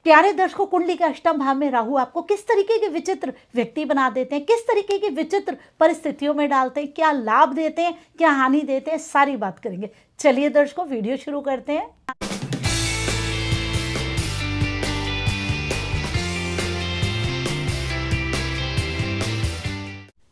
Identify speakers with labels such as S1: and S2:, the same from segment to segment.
S1: प्यारे दर्शकों, कुंडली के अष्टम भाव में राहु आपको किस तरीके के विचित्र व्यक्ति बना देते हैं, किस तरीके की विचित्र परिस्थितियों में डालते हैं, क्या लाभ देते हैं, क्या हानि देते हैं, सारी बात करेंगे। चलिए दर्शकों, वीडियो शुरू करते हैं।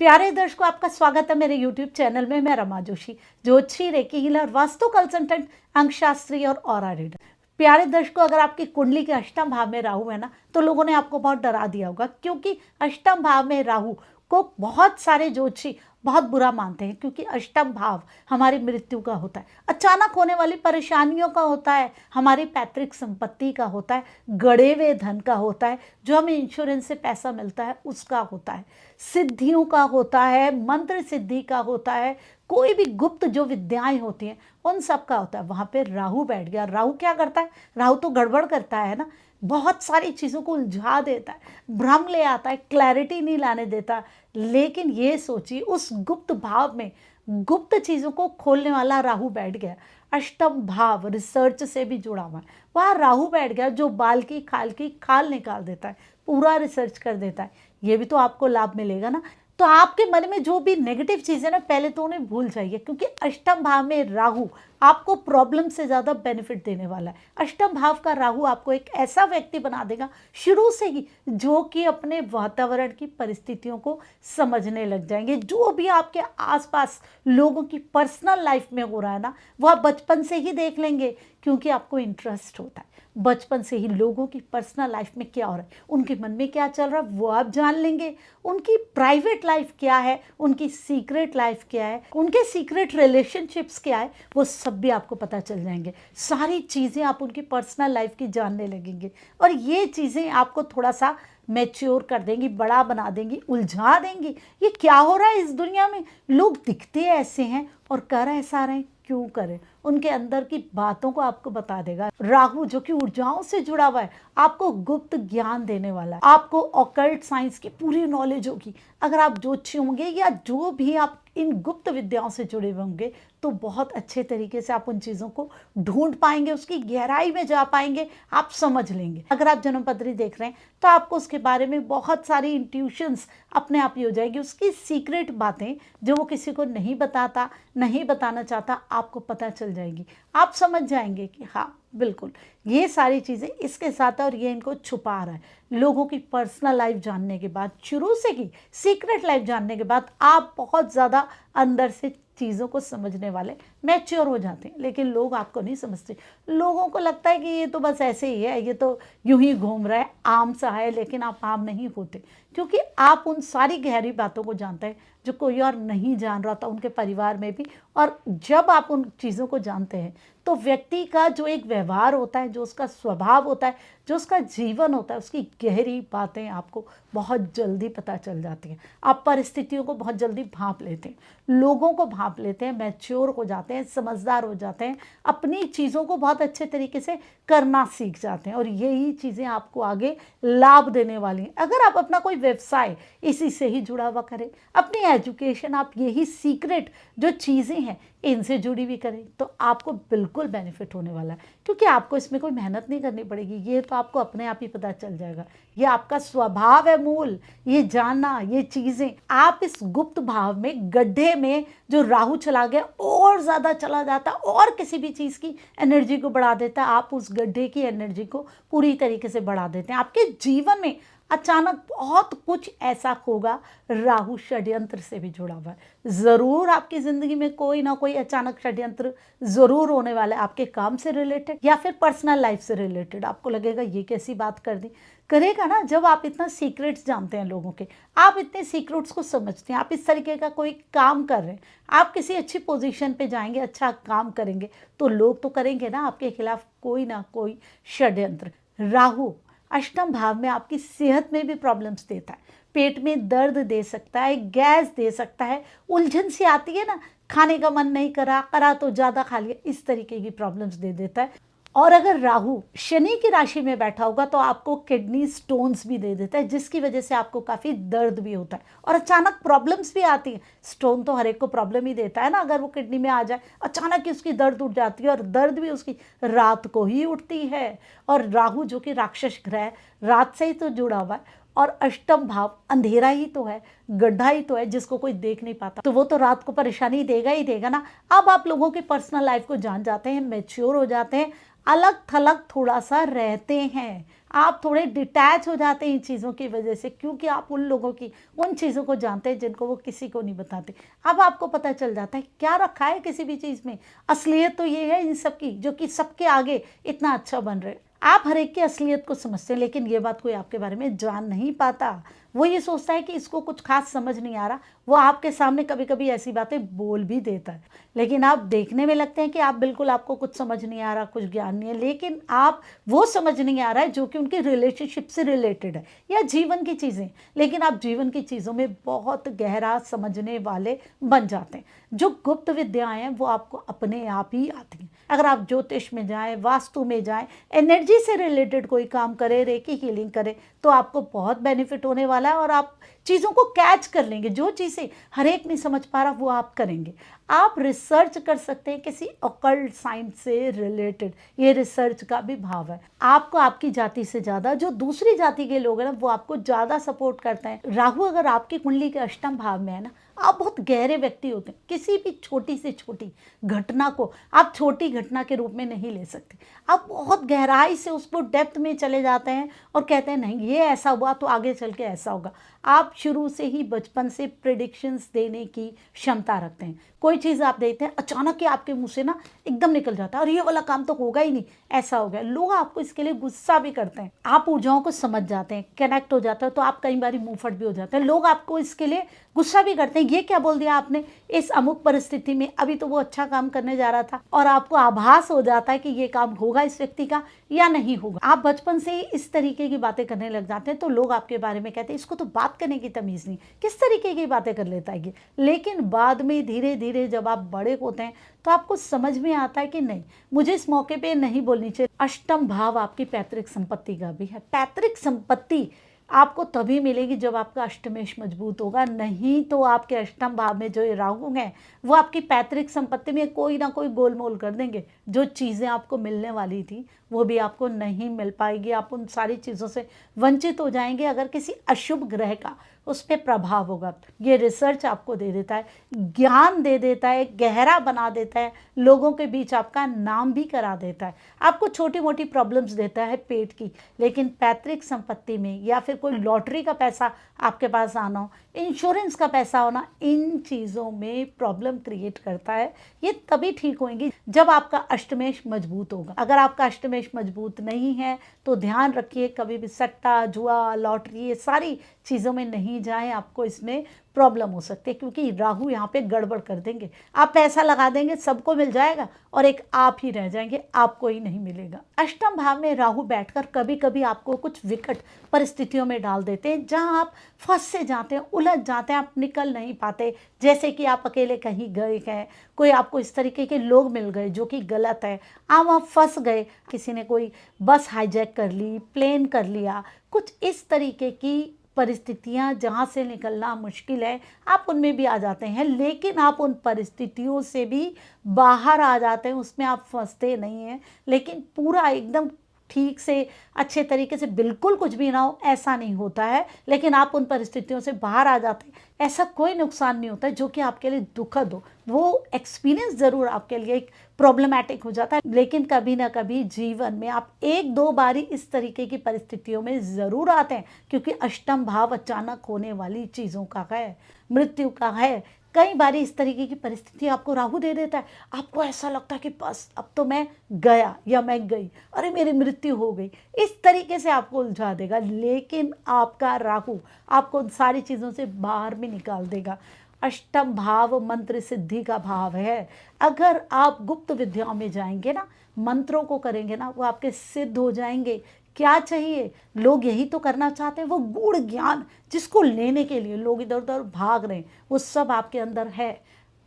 S1: प्यारे दर्शकों, आपका स्वागत है मेरे YouTube चैनल में। मैं रमा जोशी, ज्योतिषी, रेकी हीलर, वास्तु कंसल्टेंट, अंकशास्त्री और ऑरा रीडर। प्यारे दर्शकों, अगर आपकी कुंडली के अष्टम भाव में राहु है ना, तो लोगों ने आपको बहुत डरा दिया होगा, क्योंकि अष्टम भाव में राहु को बहुत सारे ज्योतिषी बहुत बुरा मानते हैं, क्योंकि अष्टम भाव हमारी मृत्यु का होता है, अचानक होने वाली परेशानियों का होता है, हमारी पैतृक संपत्ति का होता है, गड़े हुए धन का होता है, जो हमें इंश्योरेंस से पैसा मिलता है उसका होता है, सिद्धियों का होता है, मंत्र सिद्धि का होता है, कोई भी गुप्त जो विद्याएं होती हैं उन सब का होता है। वहाँ पे राहु बैठ गया। राहु क्या करता है? राहु तो गड़बड़ करता है ना, बहुत सारी चीज़ों को उलझा देता है, भ्रम ले आता है, क्लैरिटी नहीं लाने देता। लेकिन ये सोचिए, उस गुप्त भाव में गुप्त चीज़ों को खोलने वाला राहु बैठ गया। अष्टम भाव रिसर्च से भी जुड़ा हुआ है, वहाँ राहु बैठ गया, जो बाल की खाल निकाल देता है, पूरा रिसर्च कर देता है। ये भी तो आपको लाभ मिलेगा ना। तो आपके मन में जो भी नेगेटिव चीज़ें ना, पहले तो उन्हें भूल जाइए, क्योंकि अष्टम भाव में राहु आपको प्रॉब्लम से ज़्यादा बेनिफिट देने वाला है। अष्टम भाव का राहु आपको एक ऐसा व्यक्ति बना देगा शुरू से ही, जो कि अपने वातावरण की परिस्थितियों को समझने लग जाएंगे। जो भी आपके आसपास लोगों की पर्सनल लाइफ में हो रहा है ना, वो आप बचपन से ही देख लेंगे, क्योंकि आपको इंटरेस्ट होता है। बचपन से ही लोगों की पर्सनल लाइफ में क्या हो रहा है, उनके मन में क्या चल रहा है, वो आप जान लेंगे। उनकी प्राइवेट लाइफ क्या है, उनकी सीक्रेट लाइफ क्या है, उनके सीक्रेट रिलेशनशिप्स क्या है, वो सब भी आपको पता चल जाएंगे। सारी चीज़ें आप उनकी पर्सनल लाइफ की जानने लगेंगे, और ये चीज़ें आपको थोड़ा सा मैच्योर कर देंगी, बड़ा बना देंगी, उलझा देंगी। ये क्या हो रहा है इस दुनिया में, लोग दिखते ऐसे हैं और कर ऐसा रहे हैं, क्यों करें? उनके अंदर की बातों को आपको बता देगा। राहु जो कि ऊर्जाओं से जुड़ा हुआ है, आपको गुप्त ज्ञान देने वाला है, आपको ऑकल्ट साइंस की पूरी नॉलेज होगी। अगर आप ज्योतिषी होंगे या जो भी आप इन गुप्त विद्याओं से जुड़े हुए होंगे, तो बहुत अच्छे तरीके से आप उन चीज़ों को ढूंढ पाएंगे, उसकी गहराई में जा पाएंगे, आप समझ लेंगे। अगर आप जन्मपत्री देख रहे हैं, तो आपको उसके बारे में बहुत सारी इंट्यूशंस अपने आप ही हो जाएगी। उसकी सीक्रेट बातें जो वो किसी को नहीं बताता, नहीं बताना चाहता, आपको पता चल जाएगी। आप समझ जाएंगे कि हाँ बिल्कुल ये सारी चीज़ें इसके साथ है, और ये इनको छुपा रहा है। लोगों की पर्सनल लाइफ जानने के बाद, शुरू से ही सीक्रेट लाइफ जानने के बाद, आप बहुत ज़्यादा अंदर से चीज़ों को समझने वाले मैच्योर हो जाते हैं। लेकिन लोग आपको नहीं समझते। लोगों को लगता है कि ये तो बस ऐसे ही है, ये तो यूं ही घूम रहा है, आम सा है। लेकिन आप आम नहीं होते, क्योंकि आप उन सारी गहरी बातों को जानते हैं जो कोई और नहीं जान रहा था, उनके परिवार में भी। और जब आप उन चीज़ों को जानते हैं, तो व्यक्ति का जो एक व्यवहार होता है, जो उसका स्वभाव होता है, जो उसका जीवन होता है, उसकी गहरी बातें आपको बहुत जल्दी पता चल जाती हैं। आप परिस्थितियों को बहुत जल्दी भांप लेते हैं, लोगों को भांप लेते हैं, मैच्योर हो जाते हैं, समझदार हो जाते हैं, अपनी चीज़ों को बहुत अच्छे तरीके से करना सीख जाते हैं। और यही चीज़ें आपको आगे लाभ देने वाली हैं। अगर आप अपना कोई व्यवसाय इसी से ही जुड़ा हुआ करें, अपनी एजुकेशन आप यही सीक्रेट जो चीज़ें हैं इनसे जुड़ी हुई करें, तो आपको बिल्कुल बेनिफिट होने वाला है, क्योंकि आपको इसमें कोई मेहनत नहीं करनी पड़ेगी। ये तो आपको अपने आप ही पता चल जाएगा। ये आपका स्वभाव है मूल, ये जानना, ये चीज़ें। आप इस गुप्त भाव में, गड्ढे में जो राहु चला गया और ज़्यादा चला जाता, और किसी भी चीज़ की एनर्जी को बढ़ा देता, आप उस गड्ढे की एनर्जी को पूरी तरीके से बढ़ा देते हैं। आपके जीवन में अचानक बहुत कुछ ऐसा होगा, राहु षड्यंत्र से भी जुड़ा हुआ है। ज़रूर आपकी ज़िंदगी में कोई ना कोई अचानक षड्यंत्र ज़रूर होने वाला है, आपके काम से रिलेटेड या फिर पर्सनल लाइफ से रिलेटेड। आपको लगेगा ये कैसी बात कर दी। करेगा ना, जब आप इतना सीक्रेट्स जानते हैं लोगों के, आप इतने सीक्रेट्स को समझते हैं, आप इस तरीके का कोई काम कर रहे हैं, आप किसी अच्छी पोजीशन पे जाएंगे, अच्छा काम करेंगे, तो लोग तो करेंगे ना आपके खिलाफ कोई ना कोई षड्यंत्र। राहु अष्टम भाव में आपकी सेहत में भी प्रॉब्लम्स देता है, पेट में दर्द दे सकता है, गैस दे सकता है, उलझन सी आती है ना, खाने का मन नहीं करा तो ज़्यादा खा लिया, इस तरीके की प्रॉब्लम्स दे देता है। और अगर राहु शनि की राशि में बैठा होगा तो आपको किडनी स्टोन्स भी दे देता है, जिसकी वजह से आपको काफ़ी दर्द भी होता है और अचानक प्रॉब्लम्स भी आती हैं। स्टोन तो हर एक को प्रॉब्लम ही देता है ना, अगर वो किडनी में आ जाए अचानक ही उसकी दर्द उठ जाती है, और दर्द भी उसकी रात को ही उठती है। और राहु जो कि राक्षस ग्रह है, रात से ही तो जुड़ा हुआ है, और अष्टम भाव अंधेरा ही तो है, गड्ढा ही तो है जिसको कोई देख नहीं पाता, तो वो तो रात को परेशानी देगा ही देगा ना। अब आप लोगों की पर्सनल लाइफ को जान जाते हैं, मैच्योर हो जाते हैं, अलग थलग थोड़ा सा रहते हैं, आप थोड़े डिटैच हो जाते हैं इन चीज़ों की वजह से, क्योंकि आप उन लोगों की उन चीज़ों को जानते हैं जिनको वो किसी को नहीं बताते। अब आपको पता चल जाता है क्या रखा है किसी भी चीज़ में, असलियत तो ये है इन सब की, जो कि सबके आगे इतना अच्छा बन रहे। आप हर एक की असलियत को समझते हैं, लेकिन ये बात कोई आपके बारे में जान नहीं पाता। वो ये सोचता है कि इसको कुछ खास समझ नहीं आ रहा, वो आपके सामने कभी कभी ऐसी बातें बोल भी देता है, लेकिन आप देखने में लगते हैं कि आप बिल्कुल, आपको कुछ समझ नहीं आ रहा, कुछ ज्ञान नहीं है, लेकिन आप वो समझ नहीं आ रहा है जो कि उनकी रिलेशनशिप से रिलेटेड है या जीवन की चीज़ें, लेकिन आप जीवन की चीज़ों में बहुत गहरा समझने वाले बन जाते हैं। जो गुप्त विद्याएं हैं वो आपको अपने आप ही आती हैं। अगर आप ज्योतिष में जाएं, वास्तु में जाएं, एनर्जी से रिलेटेड कोई काम करें, रेकी हीलिंग करें, तो आपको बहुत बेनिफिट होने वाला है और आप चीज़ों को कैच कर लेंगे। जो चीज़ें हर एक नहीं समझ पा रहा वो आप करेंगे। आप रिसर्च कर सकते हैं किसी ऑकल्ट साइंस से रिलेटेड, ये रिसर्च का भी भाव है। आपको आपकी जाति से ज़्यादा जो दूसरी जाति के लोग हैं ना, वो आपको ज़्यादा सपोर्ट करते हैं। राहु अगर आपकी कुंडली के अष्टम भाव में है ना, आप बहुत गहरे व्यक्ति होते हैं। किसी भी छोटी से छोटी घटना को आप छोटी घटना के रूप में नहीं ले सकते, आप बहुत गहराई से उसको डेप्थ में चले जाते हैं और कहते हैं नहीं ये ऐसा हुआ तो आगे चल के ऐसा होगा। आप शुरू से ही बचपन से प्रेडिक्शंस देने की क्षमता रखते हैं। कोई चीज़ आप देखते हैं अचानक ही आपके मुंह से ना एकदम निकल जाता है और ये वाला काम तो होगा ही नहीं, ऐसा हो गया। लोग आपको इसके लिए गुस्सा भी करते हैं। आप ऊर्जाओं को समझ जाते हैं, कनेक्ट हो जाते हैं, तो आप कई बार मुंहफट भी हो जाते हैं। लोग आपको इसके लिए गुस्सा भी करते हैं, ये क्या बोल दिया आपने इस अमुक परिस्थिति में, अभी तो वो अच्छा काम करने जा रहा था, और आपको आभास हो जाता है कि ये काम होगा इस व्यक्ति का या नहीं होगा। आप बचपन से ही इस तरीके की बातें करने लग जाते हैं, तो लोग आपके बारे में कहते हैं इसको तो बात करने की तमीज़ नहीं, किस तरीके की बातें कर लेता है ये। लेकिन बाद में धीरे धीरे जब आप बड़े होते हैं तो आपको समझ में आता है कि नहीं, मुझे इस मौके पे नहीं बोलनी चाहिए। अष्टम भाव आपकी पैतृक संपत्ति का भी है। पैतृक संपत्ति आपको तभी मिलेगी जब आपका अष्टमेश मजबूत होगा, नहीं तो आपके अष्टम भाव में जो ये राहु हैं वो आपकी पैतृक संपत्ति में कोई ना कोई गोलमोल कर देंगे। जो चीज़ें आपको मिलने वाली थी वो भी आपको नहीं मिल पाएगी, आप उन सारी चीज़ों से वंचित हो जाएंगे अगर किसी अशुभ ग्रह का उस पर प्रभाव होगा। ये रिसर्च आपको दे देता है, ज्ञान दे देता है, गहरा बना देता है, लोगों के बीच आपका नाम भी करा देता है। आपको छोटी मोटी प्रॉब्लम्स देता है पेट की, लेकिन पैतृक संपत्ति में या फिर कोई लॉटरी का पैसा आपके पास आना हो, इंश्योरेंस का पैसा होना, इन चीज़ों में प्रॉब्लम क्रिएट करता है। ये तभी ठीक होंगी जब आपका अष्टमेश मजबूत होगा। अगर आपका अष्टमेश मजबूत नहीं है तो ध्यान रखिए, कभी भी सट्टा, जुआ, लॉटरी, ये सारी चीज़ों में नहीं जाएं, आपको इसमें प्रॉब्लम हो सकती है, क्योंकि राहु यहाँ पे गड़बड़ कर देंगे। आप पैसा लगा देंगे, सबको मिल जाएगा और एक आप ही रह जाएंगे, आपको ही नहीं मिलेगा। अष्टम भाव में राहु बैठकर कभी कभी आपको कुछ विकट परिस्थितियों में डाल देते हैं, जहाँ आप फंस से जाते हैं, उलझ जाते हैं, आप निकल नहीं पाते। जैसे कि आप अकेले कहीं गए हैं, कोई आपको इस तरीके के लोग मिल गए जो कि गलत है, आप वहाँ फंस गए, किसी ने कोई बस हाईजैक कर ली, प्लेन कर लिया, कुछ इस तरीके की परिस्थितियां जहां से निकलना मुश्किल है, आप उनमें भी आ जाते हैं। लेकिन आप उन परिस्थितियों से भी बाहर आ जाते हैं, उसमें आप फंसते नहीं हैं। लेकिन पूरा एकदम ठीक से अच्छे तरीके से बिल्कुल कुछ भी ना हो ऐसा नहीं होता है, लेकिन आप उन परिस्थितियों से बाहर आ जाते हैं। ऐसा कोई नुकसान नहीं होता है जो कि आपके लिए दुखद हो, वो एक्सपीरियंस ज़रूर आपके लिए एक प्रॉब्लमैटिक हो जाता है, लेकिन कभी ना कभी जीवन में आप एक दो बारी इस तरीके की परिस्थितियों में ज़रूर आते हैं, क्योंकि अष्टम भाव अचानक होने वाली चीज़ों का है, मृत्यु का है। कई बारी इस तरीके की परिस्थिति आपको राहु दे देता है, आपको ऐसा लगता है कि बस अब तो मैं गया या मैं गई, अरे मेरी मृत्यु हो गई, इस तरीके से आपको उलझा देगा। लेकिन आपका राहु आपको उन सारी चीज़ों से बाहर भी निकाल देगा। अष्टम भाव मंत्र सिद्धि का भाव है। अगर आप गुप्त विद्याओं में जाएंगे ना, मंत्रों को करेंगे ना, वो आपके सिद्ध हो जाएंगे। क्या चाहिए, लोग यही तो करना चाहते हैं, वो गूढ़ ज्ञान जिसको लेने के लिए लोग इधर उधर भाग रहे हैं, वो सब आपके अंदर है।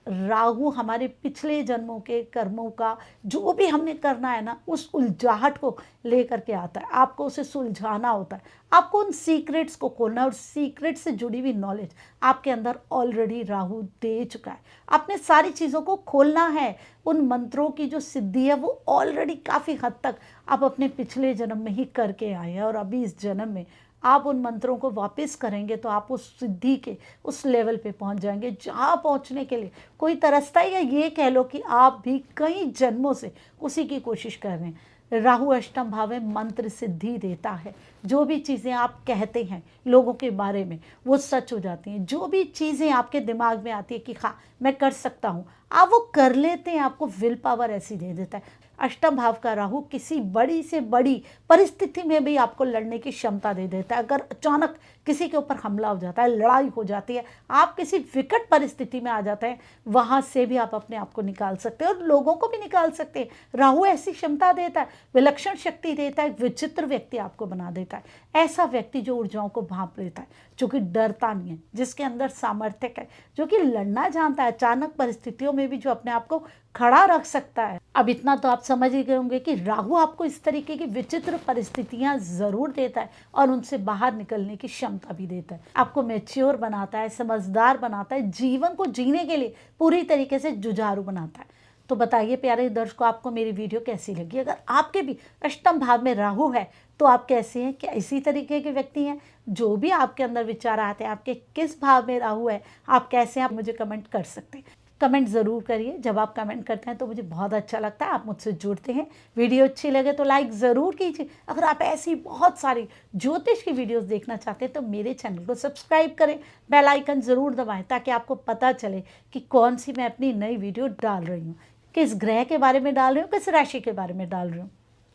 S1: राहु हमारे पिछले जन्मों के कर्मों का जो भी हमने करना है ना, उस उलझाहट को लेकर के आता है। आपको उसे सुलझाना होता है, आपको उन सीक्रेट्स को खोलना है, और सीक्रेट से जुड़ी हुई नॉलेज आपके अंदर ऑलरेडी राहु दे चुका है। आपने सारी चीज़ों को खोलना है। उन मंत्रों की जो सिद्धि है वो ऑलरेडी काफ़ी हद तक आप अपने पिछले जन्म में ही करके आए हैं, और अभी इस जन्म में आप उन मंत्रों को वापस करेंगे तो आप उस सिद्धि के उस लेवल पे पहुंच जाएंगे जहां पहुंचने के लिए कोई तरसता है, या ये कह लो कि आप भी कई जन्मों से उसी की कोशिश कर रहे हैं। राहु अष्टम भाव में मंत्र सिद्धि देता है। जो भी चीज़ें आप कहते हैं लोगों के बारे में वो सच हो जाती हैं। जो भी चीज़ें आपके दिमाग में आती है कि हाँ मैं कर सकता हूँ, आप वो कर लेते हैं। आपको विल पावर ऐसी दे देता है। अष्टम भाव का राहु किसी बड़ी से बड़ी परिस्थिति में भी आपको लड़ने की क्षमता दे देता है। अगर अचानक किसी के ऊपर हमला हो जाता है, लड़ाई हो जाती है, आप किसी विकट परिस्थिति में आ जाते हैं, वहाँ से भी आप अपने आप को निकाल सकते हैं और लोगों को भी निकाल सकते हैं। राहु ऐसी क्षमता देता है, विलक्षण शक्ति देता है, एक विचित्र व्यक्ति आपको बना देता है। ऐसा व्यक्ति जो ऊर्जाओं को भांप लेता है, जो कि डरता नहीं है, जिसके अंदर सामर्थ्य है, जो कि लड़ना जानता है, अचानक परिस्थितियों में भी जो अपने आप को खड़ा रख सकता है। अब इतना तो आप समझ ही गए होंगे कि राहु आपको इस तरीके की विचित्र परिस्थितियां जरूर देता है और उनसे बाहर निकलने की क्षमता भी देता है। आपको मैच्योर बनाता है, समझदार बनाता है, जीवन को जीने के लिए पूरी तरीके से जुझारू बनाता है। तो बताइए प्यारे दर्शकों, आपको मेरी वीडियो कैसी लगी? अगर आपके भी अष्टम भाव में राहु है तो आप कैसे हैं? क्या इसी तरीके के व्यक्ति हैं? जो भी आपके अंदर विचार आते हैं, आपके किस भाव में राहु है, आप कैसे हैं, आप मुझे कमेंट कर सकते हैं। कमेंट ज़रूर करिए। जब आप कमेंट करते हैं तो मुझे बहुत अच्छा लगता है, आप मुझसे जुड़ते हैं। वीडियो अच्छी लगे तो लाइक ज़रूर कीजिए। अगर आप ऐसी बहुत सारी ज्योतिष की वीडियोस देखना चाहते हैं तो मेरे चैनल को सब्सक्राइब करें, बेल आइकन ज़रूर दबाएं, ताकि आपको पता चले कि कौन सी मैं अपनी नई वीडियो डाल रही हूँ, किस ग्रह के बारे में डाल रही हूँ, किस राशि के बारे में डाल रही हूँ।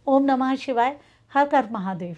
S1: ओम नमः शिवाय। हर हर महादेव।